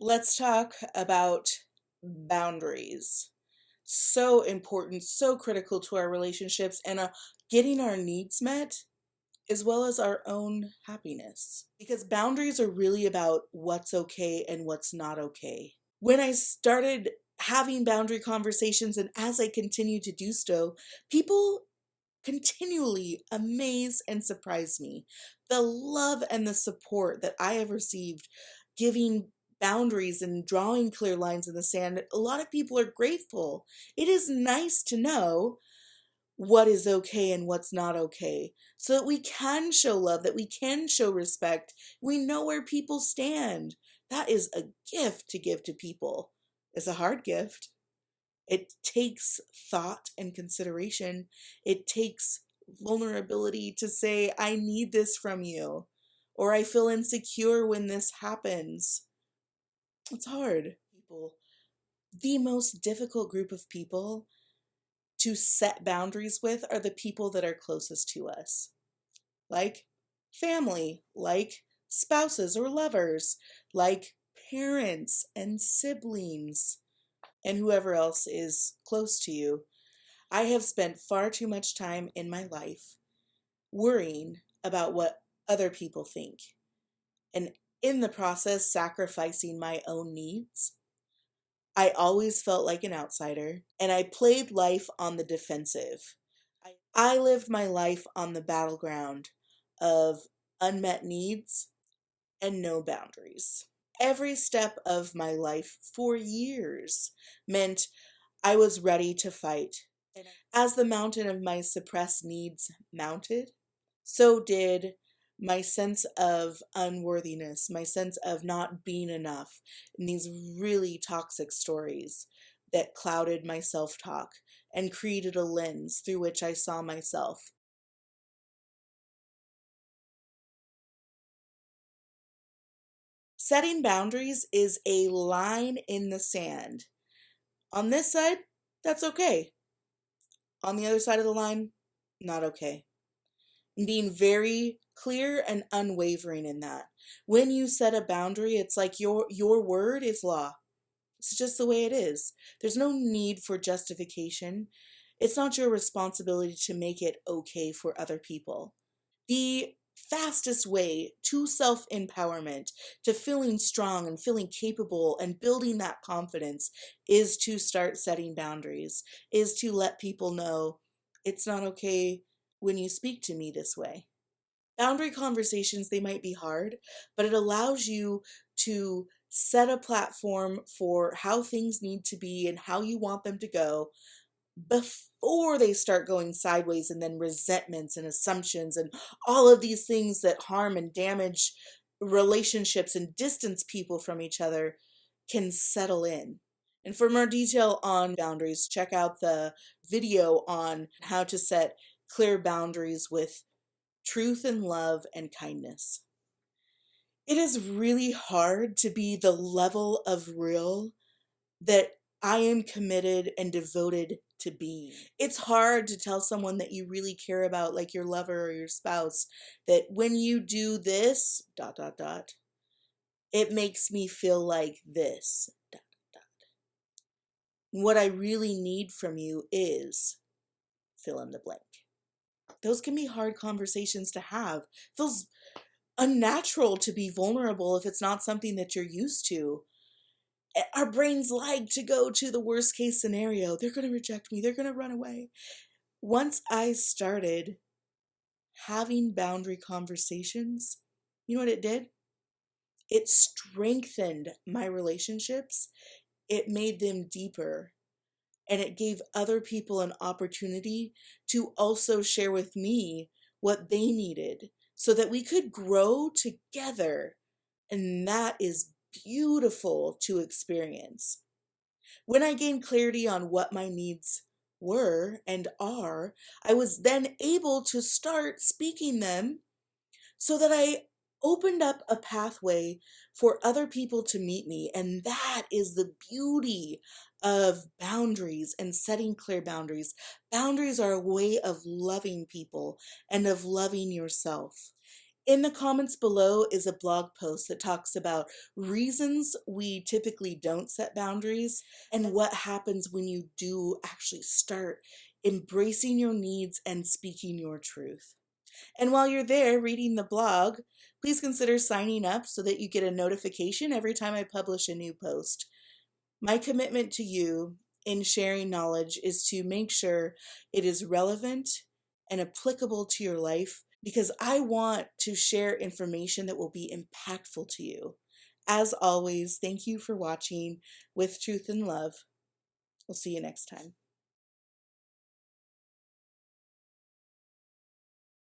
Let's talk about boundaries. So important, so critical to our relationships and getting our needs met as well as our own happiness. Because boundaries are really about what's okay and what's not okay. When I started having boundary conversations, and as I continue to do so, people continually amaze and surprise me. The love and the support that I have received giving boundaries and drawing clear lines in the sand, a lot of people are grateful. It is nice to know what is okay and what's not okay so that we can show love, that we can show respect. We know where people stand. That is a gift to give to people. It's a hard gift. It takes thought and consideration. It takes vulnerability to say, I need this from you, or I feel insecure when this happens. It's hard. People, the most difficult group of people to set boundaries with are the people that are closest to us, like family, like spouses or lovers, like parents and siblings, and whoever else is close to you. I have spent far too much time in my life worrying about what other people think, and in the process, sacrificing my own needs. I always felt like an outsider, and I played life on the defensive. I lived my life on the battleground of unmet needs and no boundaries. Every step of my life for years meant I was ready to fight. As the mountain of my suppressed needs mounted, so did my sense of unworthiness, my sense of not being enough, and these really toxic stories that clouded my self talk and created a lens through which I saw myself. Setting boundaries is a line in the sand. On this side, that's okay. On the other side of the line, not okay. And being very clear and unwavering in that. When you set a boundary, it's like your word is law. It's just the way it is. There's no need for justification. It's not your responsibility to make it okay for other people. The fastest way to self empowerment, to feeling strong and feeling capable and building that confidence is to start setting boundaries, is to let people know it's not okay when you speak to me this way. Boundary conversations, they might be hard, but it allows you to set a platform for how things need to be and how you want them to go before they start going sideways, and then resentments and assumptions and all of these things that harm and damage relationships and distance people from each other can settle in. And for more detail on boundaries, check out the video on how to set clear boundaries with truth and love and kindness. It is really hard to be the level of real that I am committed and devoted to being. It's hard to tell someone that you really care about, like your lover or your spouse, that when you do this, dot, dot, dot, it makes me feel like this, dot, dot. What I really need from you is fill in the blank. Those can be hard conversations to have. It feels unnatural to be vulnerable if it's not something that you're used to. Our brains like to go to the worst case scenario. They're going to reject me. They're going to run away. Once I started having boundary conversations, you know what it did? It strengthened my relationships. It made them deeper. And it gave other people an opportunity to also share with me what they needed so that we could grow together. And that is beautiful to experience. When I gained clarity on what my needs were and are, I was then able to start speaking them so that I opened up a pathway for other people to meet me. And that is the beauty of boundaries and setting clear boundaries. Boundaries are a way of loving people and of loving yourself. In the comments below is a blog post that talks about reasons we typically don't set boundaries and what happens when you do actually start embracing your needs and speaking your truth. And while you're there reading the blog, please consider signing up so that you get a notification every time I publish a new post. My commitment to you in sharing knowledge is to make sure it is relevant and applicable to your life, because I want to share information that will be impactful to you. As always, thank you for watching With Truth and Love. We'll see you next time.